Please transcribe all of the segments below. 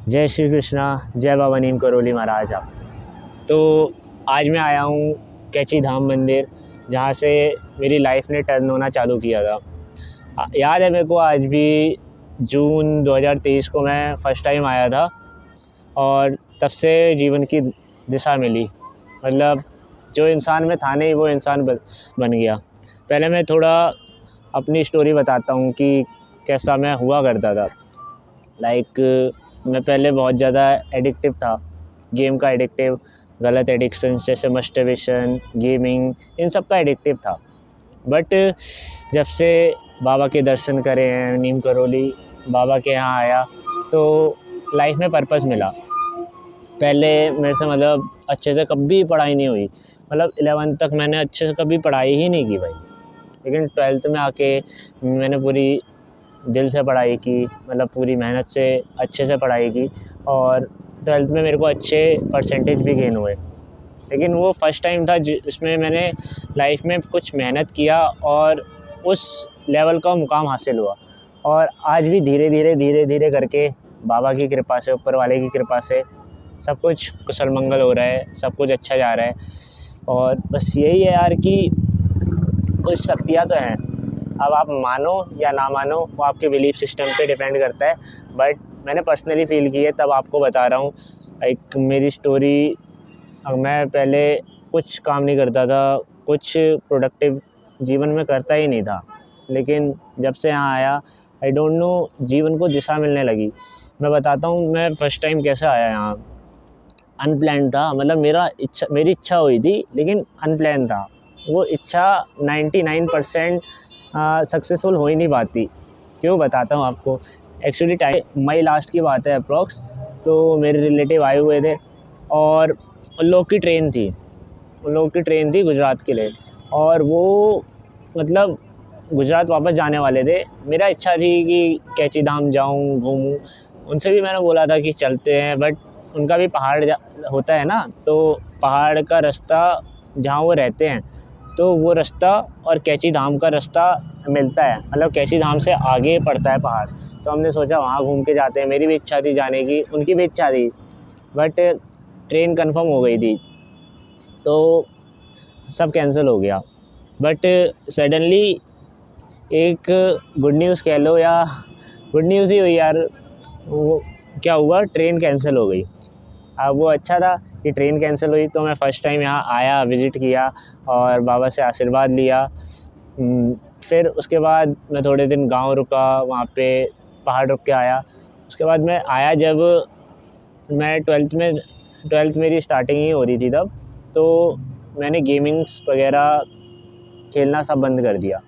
जय श्री कृष्णा, जय बाबा नीम करोली महाराज आप। तो आज मैं आया हूँ कैची धाम मंदिर, जहाँ से मेरी लाइफ ने टर्न होना चालू किया था। याद है मेरे को आज भी, जून 2023 को मैं फ़र्स्ट टाइम आया था और तब से जीवन की दिशा मिली। मतलब जो इंसान में था नहीं वो इंसान बन गया। पहले मैं थोड़ा अपनी स्टोरी बताता हूँ कि कैसा मैं हुआ करता था। मैं पहले बहुत ज़्यादा एडिक्टिव था, गेम का एडिक्टिव, गलत एडिक्शंस जैसे मस्टरबेशन, गेमिंग, इन सब का एडिक्टिव था। बट जब से बाबा के दर्शन करे हैं, नीम करोली बाबा के यहाँ आया तो लाइफ में पर्पस मिला। पहले मेरे से मतलब अच्छे से कभी पढ़ाई नहीं हुई, मतलब 11th तक मैंने अच्छे से कभी पढ़ाई ही नहीं की भाई। लेकिन 12th में आके मैंने पूरी दिल से पढ़ाई की, मतलब पूरी मेहनत से अच्छे से पढ़ाई की और 12th में मेरे को अच्छे परसेंटेज भी गेन हुए। लेकिन वो फर्स्ट टाइम था जिसमें मैंने लाइफ में कुछ मेहनत किया और उस लेवल का मुकाम हासिल हुआ। और आज भी धीरे धीरे करके बाबा की कृपा से, ऊपर वाले की कृपा से सब कुछ कुशल मंगल हो रहा है, सब कुछ अच्छा जा रहा है। और बस यही है यार कि कुछ शक्तियाँ तो हैं। अब आप मानो या ना मानो, वो आपके बिलीफ सिस्टम पे डिपेंड करता है। बट मैंने पर्सनली फ़ील की है, तब आपको बता रहा हूँ। एक मेरी स्टोरी, मैं पहले कुछ काम नहीं करता था, कुछ प्रोडक्टिव जीवन में करता ही नहीं था। लेकिन जब से यहाँ आया, आई डोंट नो, जीवन को दिशा मिलने लगी। मैं बताता हूँ मैं फ़र्स्ट टाइम कैसे आया यहाँ। अनप्लैन्ड था, मतलब मेरी इच्छा हुई थी लेकिन अनप्लैन्ड था। वो इच्छा 99% सक्सेसफुल हो ही नहीं पाती। क्यों, बताता हूँ आपको। एक्चुअली मई लास्ट की बात है अप्रॉक्स। तो मेरे रिलेटिव आए हुए थे और उन लोगों की ट्रेन थी गुजरात के लिए। और वो मतलब गुजरात वापस जाने वाले थे। मेरा इच्छा थी कि कैची धाम जाऊँ, घूमूँ। उनसे भी मैंने बोला था कि चलते हैं, बट उनका भी पहाड़ होता है ना, तो पहाड़ का रास्ता जहाँ वो रहते हैं, तो वो रास्ता और कैची धाम का रास्ता मिलता है, मतलब कैची धाम से आगे पड़ता है पहाड़। तो हमने सोचा वहाँ घूम के जाते हैं। मेरी भी इच्छा थी जाने की, उनकी भी इच्छा थी, बट ट्रेन कंफर्म हो गई थी तो सब कैंसिल हो गया। बट सडनली एक गुड न्यूज़ कह लो या गुड न्यूज़ ही हुई यार। वो क्या हुआ, ट्रेन कैंसिल हो गई। अब वो अच्छा था कि ट्रेन कैंसिल हुई, तो मैं फ़र्स्ट टाइम यहाँ आया, विज़िट किया और बाबा से आशीर्वाद लिया। फिर उसके बाद मैं थोड़े दिन गांव रुका, वहाँ पे पहाड़ रुक के आया। उसके बाद मैं आया जब मैं 12th मेरी स्टार्टिंग ही हो रही थी तब। तो मैंने गेमिंग्स वगैरह खेलना सब बंद कर दिया।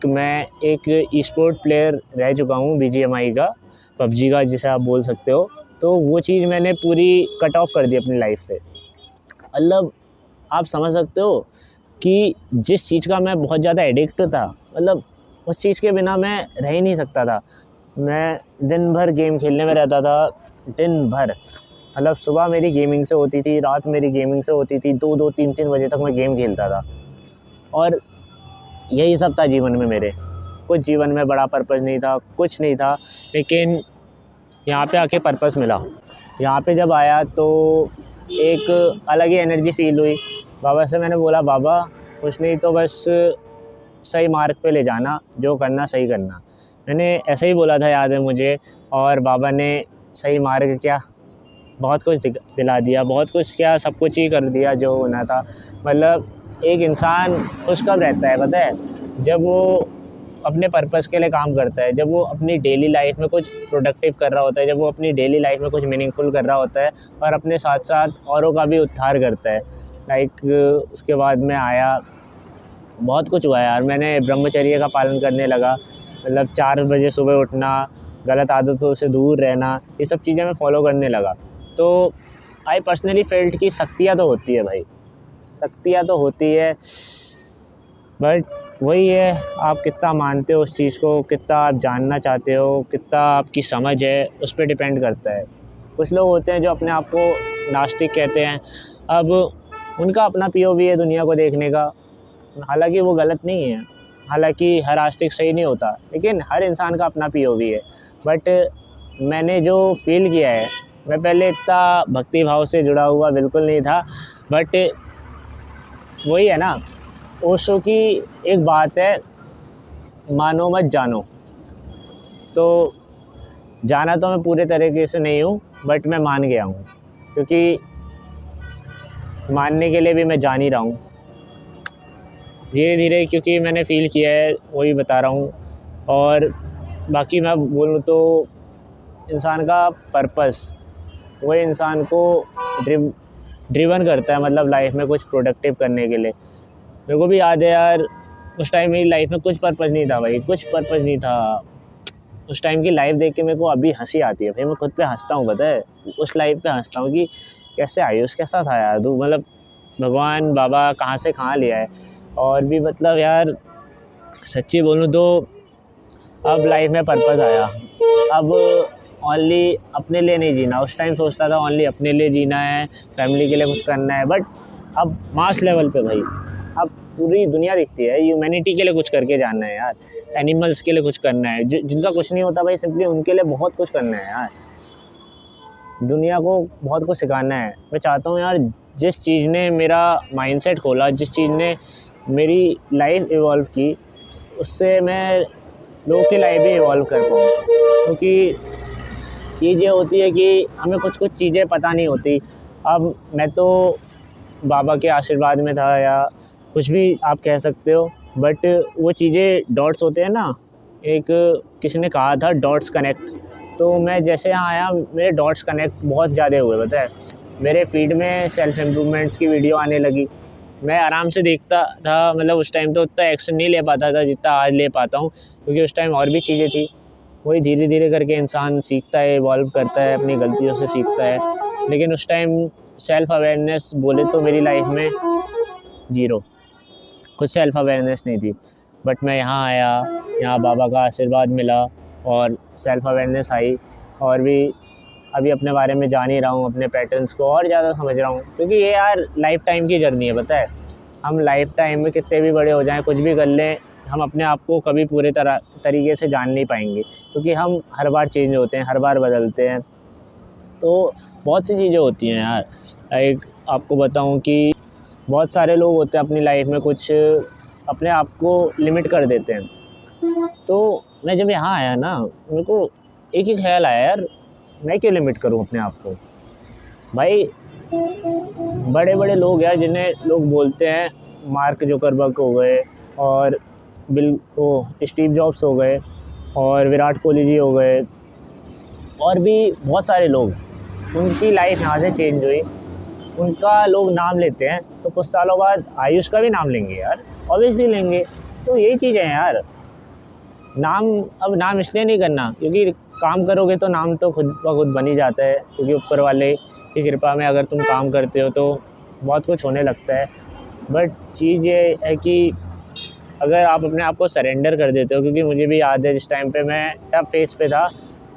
मैं एक ई स्पोर्ट प्लेयर रह चुका हूँ, BGMI का, पबजी का जिसे आप बोल सकते हो। तो वो चीज़ मैंने पूरी कट ऑफ कर दी अपनी लाइफ से। मतलब आप समझ सकते हो कि जिस चीज़ का मैं बहुत ज़्यादा एडिक्ट था, मतलब उस चीज़ के बिना मैं रह ही नहीं सकता था। मैं दिन भर गेम खेलने में रहता था, दिन भर। मतलब सुबह मेरी गेमिंग से होती थी, रात मेरी गेमिंग से होती थी, 2-2 3-3 बजे तक मैं गेम खेलता था। और यही सब था जीवन में मेरे। कुछ जीवन में बड़ा पर्पस नहीं था, कुछ नहीं था। लेकिन यहाँ पे आके पर्पस मिला। यहाँ पे जब आया तो एक अलग ही एनर्जी फ़ील हुई। बाबा से मैंने बोला, बाबा कुछ नहीं तो बस सही मार्ग पे ले जाना, जो करना सही करना। मैंने ऐसे ही बोला था, याद है मुझे। और बाबा ने सही मार्ग क्या, बहुत कुछ दिला दिया, बहुत कुछ क्या, सब कुछ ही कर दिया जो होना था। मतलब एक इंसान खुश कब रहता है पता है, जब वो अपने पर्पस के लिए काम करता है, जब वो अपनी डेली लाइफ में कुछ प्रोडक्टिव कर रहा होता है, जब वो अपनी डेली लाइफ में कुछ मीनिंगफुल कर रहा होता है और अपने साथ साथ औरों का भी उद्धार करता है। उसके बाद में आया, बहुत कुछ हुआ यार। मैंने ब्रह्मचर्य का पालन करने लगा, मतलब 4 बजे सुबह उठना, गलत आदतों से दूर रहना, ये सब चीज़ें मैं फॉलो करने लगा। तो आई पर्सनली फेल्ट कि शक्तियाँ तो होती है भाई, शक्तियाँ तो होती है। बट वही है, आप कितना मानते हो उस चीज़ को, कितना आप जानना चाहते हो, कितना आपकी समझ है, उस पर डिपेंड करता है। कुछ लोग होते हैं जो अपने आप को नास्तिक कहते हैं। अब उनका अपना POV है दुनिया को देखने का, हालांकि वो गलत नहीं है। हालांकि हर आस्तिक सही नहीं होता, लेकिन हर इंसान का अपना POV है। बट मैंने जो फ़ील किया है, मैं पहले इतना भक्ति भाव से जुड़ा हुआ बिल्कुल नहीं था, बट वही है ना, ओशो की एक बात है, मानो मत जानो। तो जाना तो मैं पूरे तरीके से नहीं हूँ, बट मैं मान गया हूँ, क्योंकि मानने के लिए भी मैं जान ही रहा हूँ धीरे धीरे, क्योंकि मैंने फ़ील किया है, वही बता रहा हूँ। और बाकी मैं बोलूँ तो इंसान का पर्पस, वही इंसान को ड्रिवन करता है, मतलब लाइफ में कुछ प्रोडक्टिव करने के लिए। मेरे को भी याद है यार, उस टाइम मेरी लाइफ में कुछ पर्पस नहीं था भाई, कुछ पर्पस नहीं था। उस टाइम की लाइफ देख के मेरे को अभी हंसी आती है भाई, मैं खुद पे हंसता हूँ, पता है, उस लाइफ पे हंसता हूँ कि कैसे आयुष कैसा था यार तू, मतलब भगवान बाबा कहाँ से कहाँ ले आए। और भी मतलब यार, सच्ची बोलूँ तो अब लाइफ में पर्पस आया। अब ओनली अपने लिए नहीं जीना, उस टाइम सोचता था ओनली अपने लिए जीना है, फैमिली के लिए कुछ करना है, बट अब मास लेवल पे भाई, अब पूरी दुनिया दिखती है, ह्यूमैनिटी के लिए कुछ करके जाना है यार, एनिमल्स के लिए कुछ करना है, जिनका कुछ नहीं होता भाई, सिंपली उनके लिए बहुत कुछ करना है यार, दुनिया को बहुत कुछ सिखाना है। मैं चाहता हूँ यार, जिस चीज़ ने मेरा माइंडसेट खोला, जिस चीज़ ने मेरी लाइफ इवॉल्व की, उससे मैं लोगों की लाइफ भी इवॉल्व कर पाऊँ। क्योंकि चीज़ ये होती है कि हमें कुछ कुछ चीज़ें पता नहीं होती। अब मैं तो बाबा के आशीर्वाद में था, या कुछ भी आप कह सकते हो, बट वो चीज़ें डॉट्स होते हैं ना, एक किसी ने कहा था डॉट्स कनेक्ट, तो मैं जैसे यहाँ आया मेरे डॉट्स कनेक्ट बहुत ज़्यादा हुए, पता है, मेरे फीड में सेल्फ इम्प्रूवमेंट्स की वीडियो आने लगी, मैं आराम से देखता था, मतलब उस टाइम तो उतना एक्शन नहीं ले पाता था जितना आज ले पाता हूँ, क्योंकि उस टाइम और भी चीज़ें थी। वही धीरे धीरे करके इंसान सीखता है, इवॉल्व करता है, अपनी गलतियों से सीखता है। लेकिन उस टाइम सेल्फ अवेयरनेस बोले तो मेरी लाइफ में ज़ीरो, कुछ सेल्फ अवेयरनेस नहीं थी। बट मैं यहाँ आया, यहाँ बाबा का आशीर्वाद मिला और सेल्फ अवेयरनेस आई, और भी अभी अपने बारे में जान ही रहा हूँ, अपने पैटर्न्स को और ज़्यादा समझ रहा हूँ, क्योंकि ये यार लाइफ टाइम की जर्नी है, पता है, हम लाइफ टाइम में कितने भी बड़े हो जाएं, कुछ भी कर लें, हम अपने आप को कभी पूरे तरीके से जान नहीं पाएंगे, क्योंकि हम हर बार चेंज होते हैं, हर बार बदलते हैं। तो बहुत सी चीज़ें होती हैं यार, एक आपको बताऊं कि बहुत सारे लोग होते हैं अपनी लाइफ में कुछ अपने आप को लिमिट कर देते हैं। तो मैं जब यहाँ आया ना, मेरे को एक ही ख्याल आया यार, मैं क्यों लिमिट करूँ अपने आप को भाई। बड़े बड़े लोग यार, जिन्हें लोग बोलते हैं, मार्क जुकरबर्ग हो गए, और स्टीव जॉब्स हो गए, और विराट कोहली जी हो गए, और भी बहुत सारे लोग, उनकी लाइफ यहाँ से चेंज हुई, उनका लोग नाम लेते हैं, तो कुछ सालों बाद आयुष का भी नाम लेंगे यार, ऑब्वियसली लेंगे। तो यही चीज़ें हैं यार, अब नाम इसलिए नहीं करना क्योंकि काम करोगे तो नाम तो खुद ब खुद बन ही जाता है, क्योंकि ऊपर वाले की कृपा में अगर तुम काम करते हो तो बहुत कुछ होने लगता है। बट चीज़ ये है कि अगर आप अपने आप को सरेंडर कर देते हो, क्योंकि मुझे भी याद है जिस टाइम पे मैं टफ फेस पे था,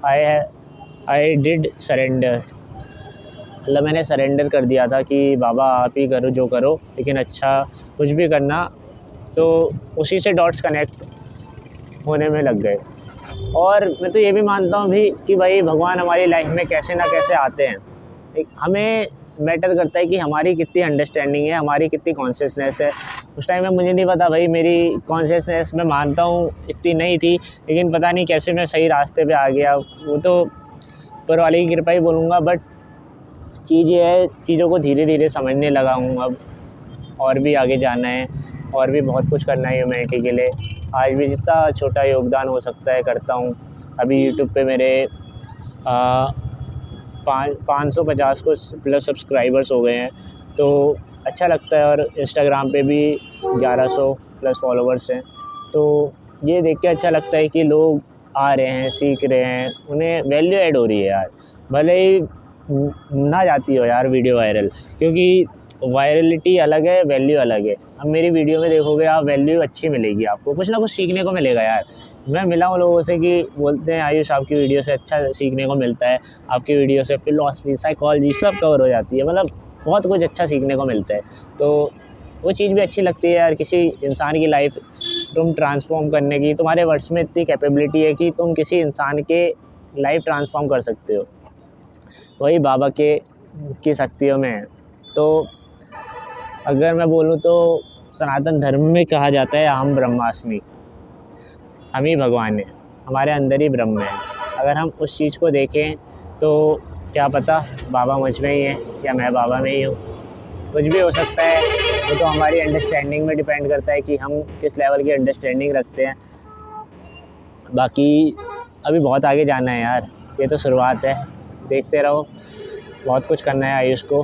आई डिड सरेंडर, मतलब मैंने सरेंडर कर दिया था कि बाबा आप ही करो जो करो, लेकिन अच्छा कुछ भी करना। तो उसी से डॉट्स कनेक्ट होने में लग गए। और मैं तो ये भी मानता हूँ भी कि भाई भगवान हमारी लाइफ में कैसे ना कैसे आते हैं, हमें मैटर करता है कि हमारी कितनी अंडरस्टैंडिंग है, हमारी कितनी कॉन्शियसनेस है। उस टाइम में मुझे नहीं पता भाई, मेरी कॉन्शियसनेस मैं मानता हूँ इतनी नहीं थी, लेकिन पता नहीं कैसे मैं सही रास्ते पे आ गया, वो तो ऊपर वाले की कृपा ही बोलूँगा। बट चीज़ ये है, चीज़ों को धीरे धीरे समझने लगा हूँ अब, और भी आगे जाना है, और भी बहुत कुछ करना है ह्यूमैनिटी के लिए। आज भी जितना छोटा योगदान हो सकता है करता हूँ। अभी यूट्यूब पे मेरे 550 को प्लस सब्सक्राइबर्स हो गए हैं, तो अच्छा लगता है। और इंस्टाग्राम पे भी 1100 प्लस फॉलोवर्स हैं, तो ये देख के अच्छा लगता है कि लोग आ रहे हैं, सीख रहे हैं, उन्हें वैल्यू ऐड हो रही है यार, भले ही ना जाती हो यार वीडियो वायरल, क्योंकि वायरलिटी अलग है, वैल्यू अलग है। अब मेरी वीडियो में देखोगे आप, वैल्यू अच्छी मिलेगी, आपको कुछ ना कुछ सीखने को मिलेगा यार। मैं मिला हूँ लोगों से कि बोलते हैं आयुष आपकी वीडियो से अच्छा सीखने को मिलता है, आपकी वीडियो से फ़िलॉसफी, साइकोलॉजी सब कवर हो जाती है, मतलब बहुत कुछ अच्छा सीखने को मिलता है। तो वो चीज़ भी अच्छी लगती है यार, किसी इंसान की लाइफ तुम ट्रांसफॉर्म करने की, तुम्हारे वर्ड्स में इतनी कैपेबिलिटी है कि तुम किसी इंसान के लाइफ ट्रांसफॉर्म कर सकते हो, वही बाबा के की शक्तियों में है। तो अगर मैं बोलूँ तो सनातन धर्म में कहा जाता है अहम ब्रह्मास्मि, हम ही भगवान हैं, हमारे अंदर ही ब्रह्म है। अगर हम उस चीज़ को देखें तो क्या पता बाबा मुझ में ही है या मैं बाबा में ही हूँ, कुछ भी हो सकता है। वो तो हमारी अंडरस्टैंडिंग में डिपेंड करता है कि हम किस लेवल की अंडरस्टैंडिंग रखते हैं। बाकी अभी बहुत आगे जाना है यार, ये तो शुरुआत है, देखते रहो। बहुत कुछ करना है आयुष को,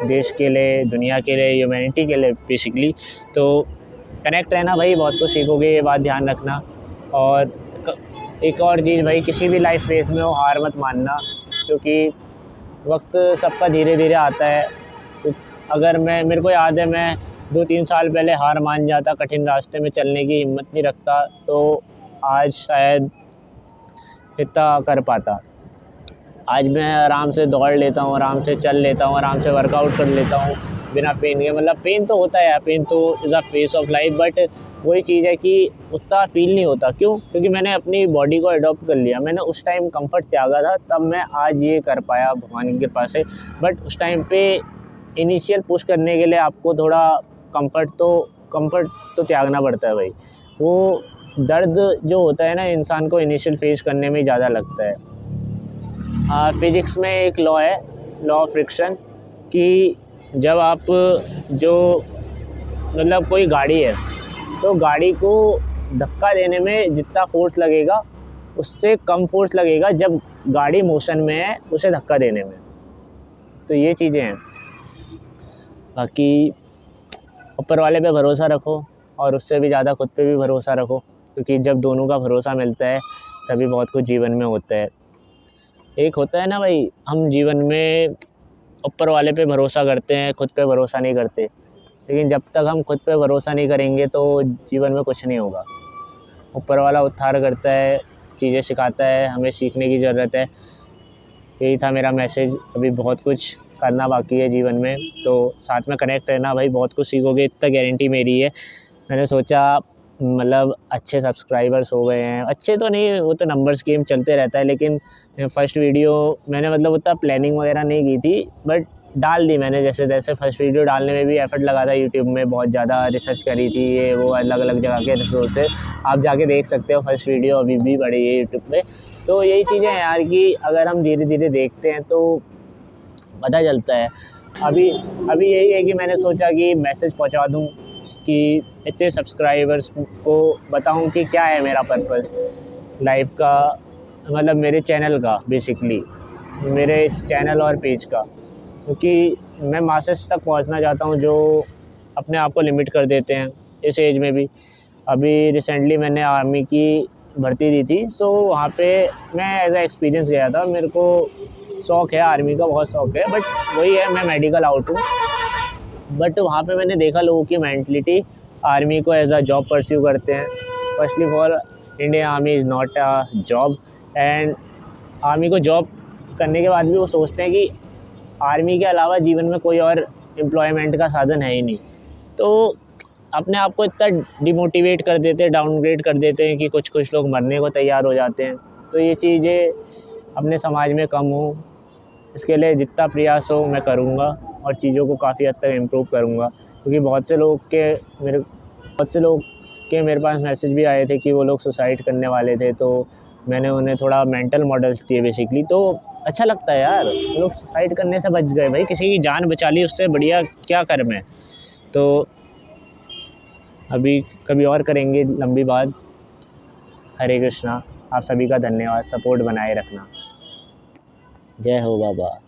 देश के लिए, दुनिया के लिए, ह्यूमैनिटी के लिए बेसिकली। तो कनेक्ट रहना भाई, बहुत कुछ सीखोगे, ये बात ध्यान रखना। और एक और चीज़ भाई, किसी भी लाइफ फेस में हो हार मत मानना, क्योंकि वक्त सबका धीरे धीरे आता है। तो अगर मेरे को याद है, मैं 2-3 साल पहले हार मान जाता, कठिन रास्ते में चलने की हिम्मत नहीं रखता, तो आज शायद इतना कर पाता। आज मैं आराम से दौड़ लेता हूँ, आराम से चल लेता हूँ, आराम से वर्कआउट कर लेता हूँ बिना पेन के। मतलब पेन तो होता है यार, पेन तो is a face of life, but वही चीज़ है कि उतना फील नहीं होता। क्यों? क्योंकि मैंने अपनी बॉडी को अडॉप्ट कर लिया, मैंने उस टाइम कंफर्ट त्यागा था, तब मैं आज ये कर पाया भगवान की कृपा से। बट उस टाइम पे इनिशियल पुश करने के लिए आपको थोड़ा कंफर्ट तो त्यागना पड़ता है भाई। वो दर्द जो होता है ना, इंसान को इनिशियल फेस करने में ज़्यादा लगता है। फिज़िक्स में एक लॉ है, लॉ ऑफ फ्रिक्शन, कि जब आप मतलब कोई गाड़ी है, तो गाड़ी को धक्का देने में जितना फोर्स लगेगा उससे कम फोर्स लगेगा जब गाड़ी मोशन में है उसे धक्का देने में। तो ये चीज़ें हैं। बाकी ऊपर वाले पे भरोसा रखो, और उससे भी ज़्यादा खुद पे भी भरोसा रखो, क्योंकि जब दोनों का भरोसा मिलता है तभी बहुत कुछ जीवन में होता है। एक होता है ना भाई, हम जीवन में ऊपर वाले पे भरोसा करते हैं, खुद पे भरोसा नहीं करते, लेकिन जब तक हम खुद पे भरोसा नहीं करेंगे तो जीवन में कुछ नहीं होगा। ऊपर वाला उद्धार करता है, चीज़ें सिखाता है, हमें सीखने की ज़रूरत है। यही था मेरा मैसेज। अभी बहुत कुछ करना बाकी है जीवन में, तो साथ में कनेक्ट रहना भाई, बहुत कुछ सीखोगे, इतना गारंटी मेरी है। मैंने सोचा मतलब अच्छे सब्सक्राइबर्स हो गए हैं, अच्छे तो नहीं, वो तो नंबर्स गेम चलते रहता है, लेकिन फर्स्ट वीडियो मैंने मतलब उतना प्लानिंग वगैरह नहीं की थी, बट डाल दी मैंने जैसे तैसे। फर्स्ट वीडियो डालने में भी एफर्ट लगा था, यूट्यूब में बहुत ज़्यादा रिसर्च करी थी, ये वो अलग अलग जगह के रिसोर्स से आप जाके देख सकते हो। फर्स्ट वीडियो अभी भी पड़ी है यूट्यूब पे। तो यही चीज़ें हैं यार, कि अगर हम धीरे धीरे देखते हैं तो पता चलता है। अभी यही है कि मैंने सोचा कि मैसेज पहुंचा दूं, कि इतने सब्सक्राइबर्स को बताऊं कि क्या है मेरा पर्पस लाइफ का, मतलब मेरे चैनल का, बेसिकली मेरे चैनल और पेज का। क्योंकि मैं मासेस तक पहुंचना चाहता हूं जो अपने आप को लिमिट कर देते हैं इस एज में भी। अभी रिसेंटली मैंने आर्मी की भर्ती दी थी, सो वहाँ पे मैं एज ए एक्सपीरियंस गया था। मेरे को शौक़ है आर्मी का, बहुत शौक़ है, बट वही है, मैं मेडिकल आउट हूँ। बट वहाँ पे मैंने देखा लोगों की मेंटलिटी, आर्मी को एज अ जॉब परस्यू करते हैं। Firstly for Indian army is not a job, and army को जॉब करने के बाद भी वो सोचते हैं कि आर्मी के अलावा जीवन में कोई और एम्प्लॉयमेंट का साधन है ही नहीं। तो अपने आप को इतना डिमोटिवेट कर देते हैं, डाउनग्रेड कर देते हैं कि कुछ लोग मरने को तैयार हो जाते हैं। तो ये चीज़ें अपने समाज में कम हो, इसके लिए जितना प्रयास हो मैं करूँगा, और चीज़ों को काफ़ी हद तक इम्प्रूव करूँगा। क्योंकि बहुत से लोग के मेरे पास मैसेज भी आए थे कि वो लोग सुसाइड करने वाले थे, तो मैंने उन्हें थोड़ा मेंटल मॉडल्स दिए बेसिकली। तो अच्छा लगता है यार, वो लोग सुसाइड करने से बच गए भाई, किसी की जान बचा ली, उससे बढ़िया क्या कर्म है। तो अभी कभी और करेंगे लंबी बात। हरे कृष्णा। आप सभी का धन्यवाद, सपोर्ट बनाए रखना। जय हो बाबा।